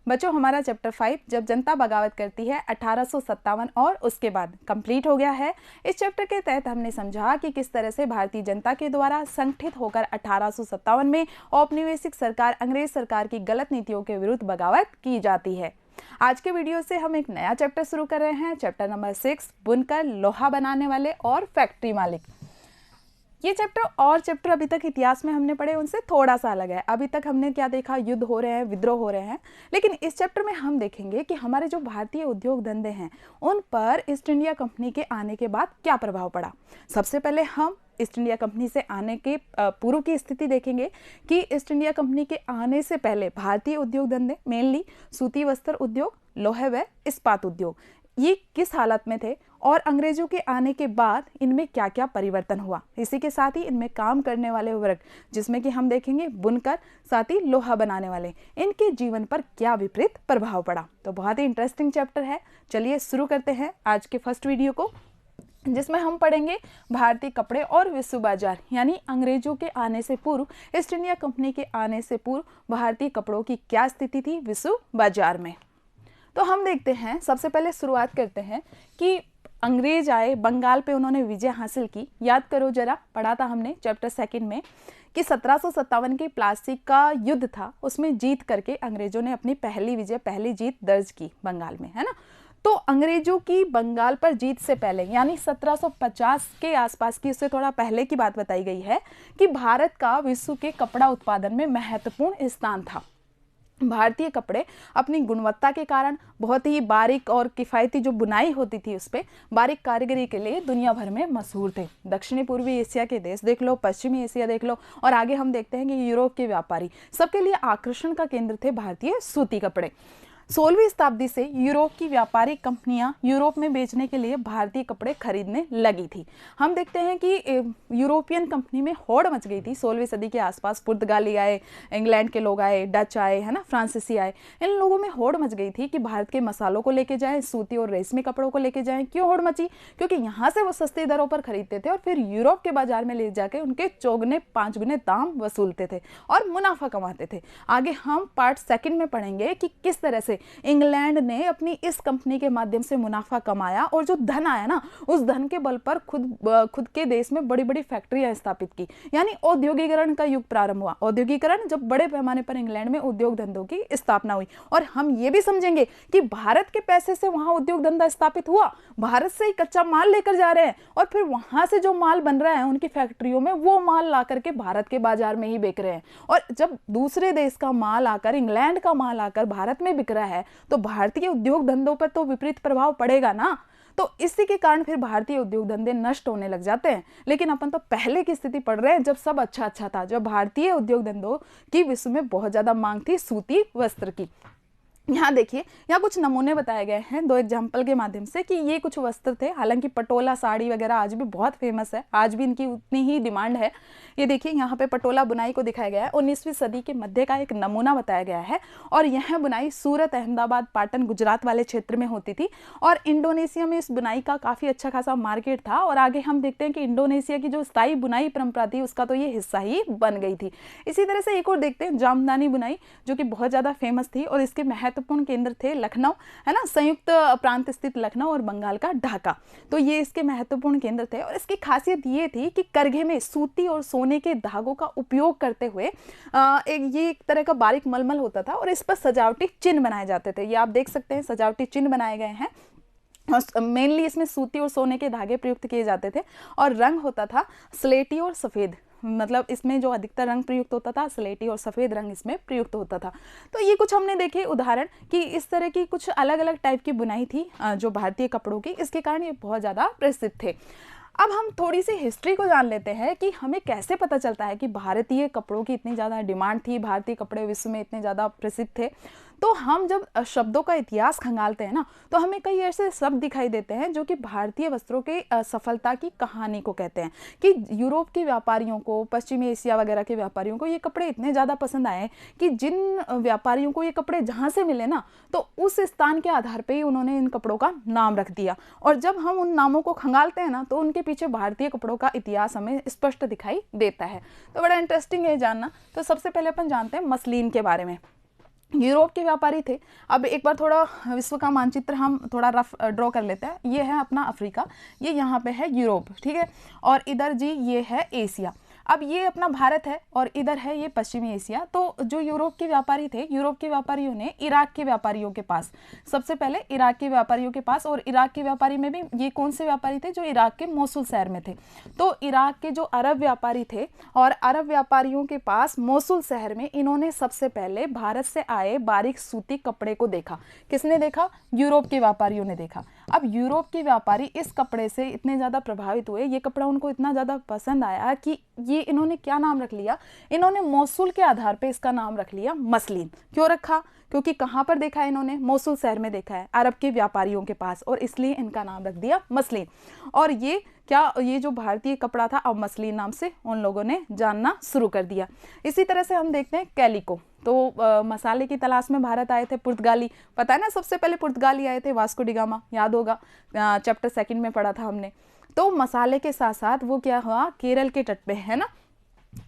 बच्चों हमारा चैप्टर 5 जब जनता बगावत करती है 1857 और उसके बाद कंप्लीट हो गया है। इस चैप्टर के तहत हमने समझा कि किस तरह से भारतीय जनता के द्वारा संगठित होकर 1857 में औपनिवेशिक सरकार अंग्रेज सरकार की गलत नीतियों के विरुद्ध बगावत की जाती है। आज के वीडियो से हम एक नया चैप्टर शुरू कर रहे हैं, चैप्टर नंबर 6, बुनकर, लोहा बनाने वाले और फैक्ट्री मालिक। ये चैप्टर अभी तक इतिहास में हमने पढ़े उनसे थोड़ा सा अलग है। अभी तक हमने क्या देखा, युद्ध हो रहे हैं, विद्रोह हो रहे हैं, लेकिन इस चैप्टर में हम देखेंगे कि हमारे जो भारतीय उद्योग धंधे हैं उन पर ईस्ट इंडिया कंपनी के आने के बाद क्या प्रभाव पड़ा। सबसे पहले हम ईस्ट इंडिया कंपनी से आने के पूर्व की स्थिति देखेंगे कि ईस्ट इंडिया कंपनी के आने से पहले भारतीय उद्योग धंधे मेनली सूती वस्त्र उद्योग, लोहे व इस्पात उद्योग, ये किस हालत में थे और अंग्रेजों के आने के बाद इनमें क्या क्या परिवर्तन हुआ। इसी के साथ ही इनमें काम करने वाले वर्ग, जिसमें कि हम देखेंगे बुनकर, साथ ही लोहा बनाने वाले, इनके जीवन पर क्या विपरीत प्रभाव पड़ा। तो बहुत ही इंटरेस्टिंग चैप्टर है। चलिए शुरू करते हैं आज के फर्स्ट वीडियो को, जिसमें हम पढ़ेंगे भारतीय कपड़े और विश्व बाजार, यानी अंग्रेजों के आने से पूर्व, ईस्ट इंडिया कंपनी के आने से पूर्व भारतीय कपड़ों की क्या स्थिति थी विश्व बाजार में। तो हम देखते हैं, सबसे पहले शुरुआत करते हैं कि अंग्रेज आए, बंगाल पे उन्होंने विजय हासिल की। याद करो जरा, पढ़ा था हमने चैप्टर 2 में कि 1757 के प्लासी का युद्ध था, उसमें जीत करके अंग्रेजों ने अपनी पहली विजय, पहली जीत दर्ज की बंगाल में, है ना। तो अंग्रेजों की बंगाल पर जीत से पहले, यानी 1750 के आसपास की, उससे थोड़ा पहले की बात बताई गई है कि भारत का विश्व के कपड़ा उत्पादन में महत्वपूर्ण स्थान था। भारतीय कपड़े अपनी गुणवत्ता के कारण, बहुत ही बारीक और किफ़ायती जो बुनाई होती थी उस पर, बारीक कारीगरी के लिए दुनिया भर में मशहूर थे। दक्षिणी पूर्वी एशिया के देश देख लो, पश्चिमी एशिया देख लो, और आगे हम देखते हैं कि यूरोप के व्यापारी, सबके लिए आकर्षण का केंद्र थे भारतीय सूती कपड़े। 16वीं शताब्दी से यूरोप की व्यापारी कंपनियां यूरोप में बेचने के लिए भारतीय कपड़े खरीदने लगी थी। हम देखते हैं कि यूरोपियन कंपनी में होड़ मच गई थी 16वीं सदी के आसपास। पुर्तगाली आए, इंग्लैंड के लोग आए, डच आए, है ना, फ्रांसीसी आए, इन लोगों में होड़ मच गई थी कि भारत के मसालों को लेके जाएं, सूती और रेशमी कपड़ों को लेके जाएं। क्यों होड़ मची? क्योंकि यहाँ से वो सस्ती दरों पर खरीदते थे और फिर यूरोप के बाजार में ले जाके उनके 4-5 गुने दाम वसूलते थे और मुनाफा कमाते थे। आगे हम पार्ट 2 में पढ़ेंगे कि किस तरह से इंग्लैंड ने अपनी इस कंपनी के माध्यम से मुनाफा कमाया और जो धन आया ना, उस धन के बल पर खुद के देश में बड़ी बड़ी फैक्ट्रियां स्थापित की, यानी औद्योगिकरण का युग प्रारंभ हुआ। औद्योगिकरण, जब बड़े पैमाने पर इंग्लैंड में उद्योग धंधों की स्थापना हुई। और हम ये भी समझेंगे कि भारत के पैसे से वहां उद्योग धंधा स्थापित हुआ, भारत से ही कच्चा माल लेकर जा रहे हैं और फिर वहां से जो माल बन रहा है उनकी फैक्ट्रियों में, वो माल ला करके भारत के बाजार में ही बिक रहे हैं। और जब दूसरे देश का माल आकर, इंग्लैंड का माल आकर भारत में बिक रहा है, तो भारतीय उद्योग धंधों पर तो विपरीत प्रभाव पड़ेगा ना। तो इसी के कारण फिर भारतीय उद्योग धंधे नष्ट होने लग जाते हैं। लेकिन अपन तो पहले की स्थिति पढ़ रहे हैं, जब सब अच्छा था, जब भारतीय उद्योग धंधों की विश्व में बहुत ज्यादा मांग थी सूती वस्त्र की। यहाँ देखिए, यहाँ कुछ नमूने बताए गए हैं 2 एग्जाम्पल के माध्यम से कि ये कुछ वस्त्र थे। हालांकि पटोला साड़ी वगैरह आज भी बहुत फेमस है, आज भी इनकी उतनी ही डिमांड है। ये देखिए, यहाँ पे पटोला बुनाई को दिखाया गया है। 19वीं सदी के मध्य का एक नमूना बताया गया है और यह बुनाई सूरत, अहमदाबाद, पाटन, गुजरात वाले क्षेत्र में होती थी और इंडोनेशिया में इस बुनाई का काफ़ी अच्छा खासा मार्केट था। और आगे हम देखते हैं कि इंडोनेशिया की जो स्थायी बुनाई परंपरा थी उसका तो ये हिस्सा ही बन गई थी। इसी तरह से एक और देखते हैं, जामदानी बुनाई, जो कि बहुत ज़्यादा फेमस थी और इसके महत्वपूर्ण केंद्र थे लखनऊ, है ना, संयुक्त प्रांत स्थित लखनऊ और बंगाल का ढाका। तो ये इसके महत्वपूर्ण केंद्र थे और इसकी खासियत ये थी कि करघे में सूती और सोने के धागों का उपयोग करते हुए एक तरह का बारीक मलमल होता था और इस पर सजावटी चिन्ह बनाए जाते थे। ये आप देख सकते हैं, सजावटी चिन्ह बनाए गए हैं। मेनली इसमें सूती और सोने के धागे प्रयुक्त किए जाते थे और रंग होता था स्लेटी और सफ़ेद। मतलब इसमें जो अधिकतर रंग प्रयुक्त होता था, स्लेटी और सफ़ेद रंग इसमें प्रयुक्त होता था। तो ये कुछ हमने देखे उदाहरण कि इस तरह की कुछ अलग अलग टाइप की बुनाई थी जो भारतीय कपड़ों की, इसके कारण ये बहुत ज़्यादा प्रसिद्ध थे। अब हम थोड़ी सी हिस्ट्री को जान लेते हैं कि हमें कैसे पता चलता है कि भारतीय कपड़ों की इतनी ज़्यादा डिमांड थी, भारतीय कपड़े विश्व में इतने ज़्यादा प्रसिद्ध थे। तो हम जब शब्दों का इतिहास खंगालते हैं ना, तो हमें कई ऐसे शब्द दिखाई देते हैं जो कि भारतीय वस्त्रों के सफलता की कहानी को कहते हैं कि यूरोप के व्यापारियों को, पश्चिमी एशिया वगैरह के व्यापारियों को ये कपड़े इतने ज़्यादा पसंद आए कि जिन व्यापारियों को ये कपड़े जहाँ से मिले ना, तो उस स्थान के आधार पर ही उन्होंने इन कपड़ों का नाम रख दिया। और जब हम उन नामों को खंगालते हैं ना, तो उनके पीछे भारतीय कपड़ों का इतिहास हमें स्पष्ट दिखाई देता है। तो बड़ा इंटरेस्टिंग है जानना। तो सबसे पहले अपन जानते हैं मसलिन के बारे में। यूरोप के व्यापारी थे। अब एक बार थोड़ा विश्व का मानचित्र हम थोड़ा रफ ड्रॉ कर लेते हैं। ये है अपना अफ्रीका, ये यहाँ पे है यूरोप, ठीक है, और इधर जी ये है एशिया। अब ये अपना भारत है और इधर है ये पश्चिमी एशिया। तो जो यूरोप के व्यापारी थे, यूरोप के व्यापारियों ने इराक के व्यापारियों के पास, सबसे पहले इराक के व्यापारियों के पास, और इराक के व्यापारी में भी ये कौन से व्यापारी थे, जो इराक के मोसुल शहर में थे। तो इराक के जो अरब व्यापारी थे और अरब व्यापारियों के पास मोसुल शहर में इन्होंने सबसे पहले भारत से आए बारीक सूती कपड़े को देखा। किसने देखा? यूरोप के व्यापारियों ने देखा। अब यूरोप के व्यापारी इस कपड़े से इतने ज़्यादा प्रभावित हुए, ये कपड़ा उनको इतना ज़्यादा पसंद आया कि ये इन्होंने क्या नाम रख लिया, इन्होंने मोसुल के आधार पे इसका नाम रख लिया मसलिन। क्यों रखा? क्योंकि कहाँ पर देखा है इन्होंने? मोसुल शहर में देखा है अरब के व्यापारियों के पास, और इसलिए इनका नाम रख दिया मसलिन। और ये क्या, ये जो भारतीय कपड़ा था अब मसलिन नाम से उन लोगों ने जानना शुरू कर दिया। इसी तरह से हम देखते हैं कैलिको। तो मसाले की तलाश में भारत आए थे पुर्तगाली, पता है ना, सबसे पहले पुर्तगाली आए थे, वास्को डी गामा, याद होगा, चैप्टर 2 में पढ़ा था हमने। तो मसाले के साथ साथ वो क्या हुआ, केरल के तट पे, है ना,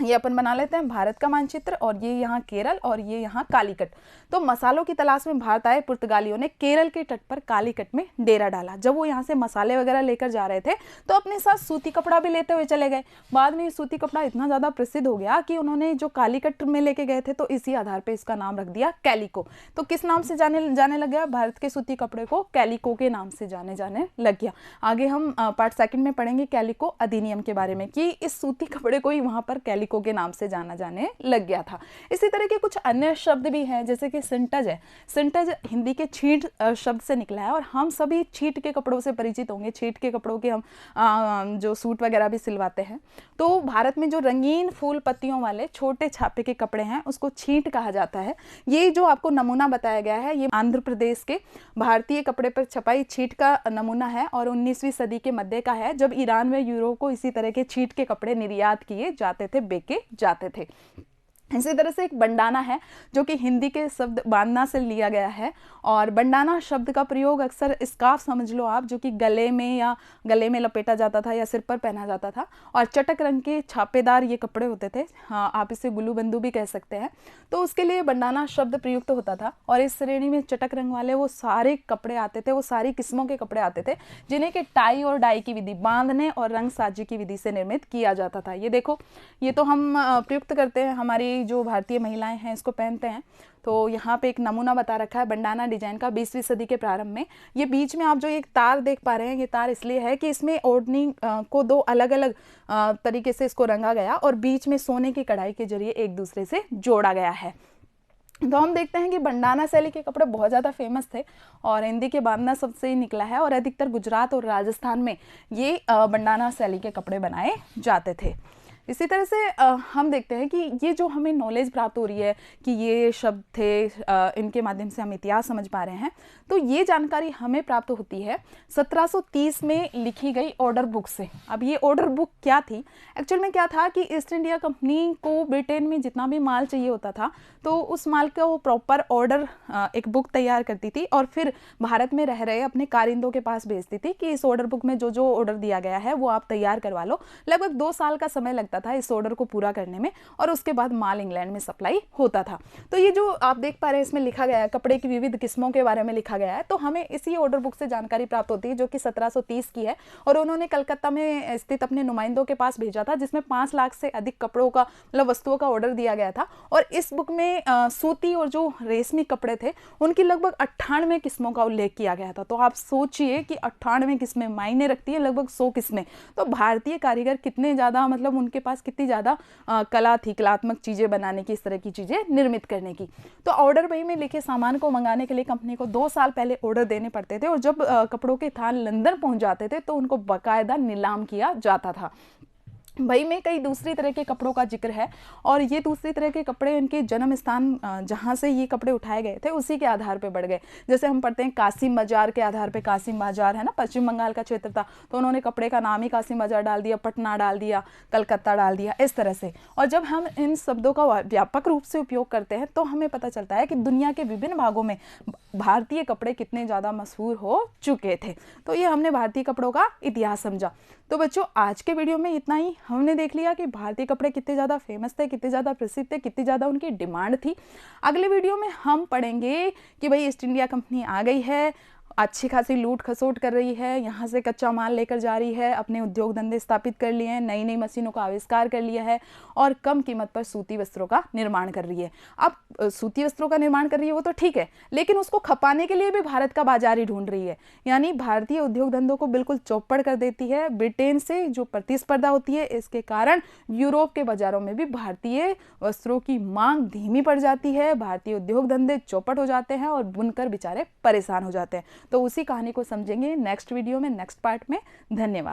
ये अपन बना लेते हैं भारत का मानचित्र, और ये यहाँ केरल और ये यहाँ कालीकट। तो मसालों की तलाश में भारत आए पुर्तगालियों ने केरल के तट पर कालीकट में डेरा डाला। जब वो यहाँ से मसाले वगैरह लेकर जा रहे थे तो अपने साथ सूती कपड़ा भी लेते हुए चले गए। बाद में ये सूती कपड़ा इतना ज़्यादा प्रसिद्ध हो गया कि उन्होंने जो कालीकट में लेके गए थे तो इसी आधार पर इसका नाम रख दिया कैलिको। तो किस नाम से जाने लग गया? भारत के सूती कपड़े को कैलिको के नाम से जाने लग गया। आगे हम पार्ट 2 में पढ़ेंगे कैलिको अधिनियम के बारे में, कि इस सूती कपड़े को ही वहाँ पर कैलिको के नाम से जाना जाने लग गया था। इसी तरह के कुछ अन्य शब्द भी हैं, जैसे कि सिंटज है। सिंटज हिंदी के छींट शब्द से निकला है, और हम सभी छींट के कपड़ों से परिचित होंगे। छींट के कपड़ों के हम जो सूट वगैरह भी सिलवाते हैं। तो भारत में जो रंगीन फूल पत्तियों वाले छोटे छापे के कपड़े हैं उसको छींट कहा जाता है। ये जो आपको नमूना बताया गया है, ये आंध्र प्रदेश के भारतीय कपड़े पर छपाई छींट का नमूना है, और 19वीं सदी के मध्य का है, जब ईरान व यूरोप को इसी तरह के छींट के कपड़े निर्यात किए जाते थे, बेचे जाते थे। इसी तरह से एक बंडाना है, जो कि हिंदी के शब्द बांधना से लिया गया है, और बंडाना शब्द का प्रयोग अक्सर स्कार्फ समझ लो आप, जो कि गले में लपेटा जाता था या सिर पर पहना जाता था, और चटक रंग के छापेदार ये कपड़े होते थे। हाँ, आप इसे गुल्लू बंदू भी कह सकते हैं। तो उसके लिए बंडाना शब्द प्रयुक्त होता था, और इस श्रेणी में चटक रंग वाले वो सारे कपड़े आते थे, वो सारी किस्मों के कपड़े आते थे, जिन्हें कि टाई और डाई की विधि, बांधने और रंग साजी की विधि से निर्मित किया जाता था। ये देखो, ये तो हम प्रयुक्त करते हैं, हमारी जो भारतीय महिलाएं हैं इसको पहनते हैं। तो यहाँ पे एक नमूना बता रखा है बंडाना डिजाइन का 20वीं सदी के प्रारंभ में। ये बीच में आप जो एक तार देख पा रहे हैं, ये तार इसलिए है कि इसमें ओढ़नी को दो अलग अलग तरीके से इसको रंगा गया, और बीच में सोने की कढ़ाई के जरिए एक दूसरे से जोड़ा गया है। तो हम देखते हैं कि बंडाना शैली के कपड़े बहुत ज़्यादा फेमस थे, और हिंदी के बांधना शब्द से ही निकला है, और अधिकतर गुजरात और राजस्थान में ये बंडाना शैली के कपड़े बनाए जाते थे। इसी तरह से हम देखते हैं कि ये जो हमें नॉलेज प्राप्त हो रही है कि ये शब्द थे, इनके माध्यम से हम इतिहास समझ पा रहे हैं, तो ये जानकारी हमें प्राप्त होती है 1730 में लिखी गई ऑर्डर बुक से। अब ये ऑर्डर बुक क्या थी? एक्चुअल में क्या था कि ईस्ट इंडिया कंपनी को ब्रिटेन में जितना भी माल चाहिए होता था, तो उस माल का वो प्रॉपर ऑर्डर एक बुक तैयार करती थी, और फिर भारत में रह रहे अपने कारिंदों के पास भेजती थी कि इस ऑर्डर बुक में जो जो ऑर्डर दिया गया है वो आप तैयार करवा लो। लगभग 2 साल का समय लगता था इस ऑर्डर को पूरा करने में, और उसके बाद माल इंग्लैंड में सप्लाई होता था। तो ये जो आप देख पा रहे हैं इसमें लिखा गया है, कपड़े की विविध किस्मों के बारे में लिखा गया है, तो हमें इसी ऑर्डर बुक से जानकारी प्राप्त होती है, जो कि 1730 की है, और उन्होंने कलकत्ता में स्थित अपने नुमाइंदों के पास भेजा था, जिसमें 5 लाख से अधिक कपड़ों का मतलब वस्तुओं का ऑर्डर दिया गया था। और इस बुक में सूती और जो रेशमी कपड़े थे उनकी लगभग 98 किस्मों का उल्लेख किया गया था। तो आप सोचिए कि 98 किस्में मायने रखती है, लगभग 100 किस्में। तो भारतीय कारीगर कितने ज़्यादा, मतलब उनके पास कितनी ज़्यादा कला थी, कलात्मक चीज़ें बनाने की, इस तरह की चीज़ें निर्मित करने की। तो ऑर्डर बही में लिखे सामान को मंगाने के लिए कंपनी को 2 साल पहले ऑर्डर देने पड़ते थे, और जब कपड़ों के थान लंदन पहुंच जाते थे तो उनको बाकायदा नीलाम किया जाता था। भाई में कई दूसरी तरह के कपड़ों का जिक्र है, और ये दूसरी तरह के कपड़े उनके जन्म स्थान जहाँ से ये कपड़े उठाए गए थे उसी के आधार पे बढ़ गए। जैसे हम पढ़ते हैं कासिम बाजार के आधार पे, कासिम बाजार है ना, पश्चिम बंगाल का क्षेत्र था, तो उन्होंने कपड़े का नाम ही कासिम बाजार डाल दिया, पटना डाल दिया, कलकत्ता डाल दिया, इस तरह से। और जब हम इन शब्दों का व्यापक रूप से उपयोग करते हैं तो हमें पता चलता है कि दुनिया के विभिन्न भागों में भारतीय कपड़े कितने ज़्यादा मशहूर हो चुके थे। तो ये हमने भारतीय कपड़ों का इतिहास समझा। तो बच्चों आज के वीडियो में इतना ही। हमने देख लिया कि भारतीय कपड़े कितने ज़्यादा फेमस थे, कितने ज़्यादा प्रसिद्ध थे, कितनी ज़्यादा उनकी डिमांड थी। अगले वीडियो में हम पढ़ेंगे कि भाई ईस्ट इंडिया कंपनी आ गई है, अच्छी खासी लूट खसोट कर रही है, यहाँ से कच्चा माल लेकर जा रही है, अपने उद्योग धंधे स्थापित कर लिए हैं, नई नई मशीनों का आविष्कार कर लिया है और कम कीमत पर सूती वस्त्रों का निर्माण कर रही है। अब सूती वस्त्रों का निर्माण कर रही है वो तो ठीक है, लेकिन उसको खपाने के लिए भी भारत का बाजार ही ढूंढ रही है। यानी भारतीय उद्योग धंधों को बिल्कुल चौपड़ कर देती है। ब्रिटेन से जो प्रतिस्पर्धा होती है, इसके कारण यूरोप के बाजारों में भी भारतीय वस्त्रों की मांग धीमी पड़ जाती है, भारतीय उद्योग धंधे चौपट हो जाते हैं और बुनकर बेचारे परेशान हो जाते हैं। तो उसी कहानी को समझेंगे नेक्स्ट वीडियो में, नेक्स्ट पार्ट में। धन्यवाद।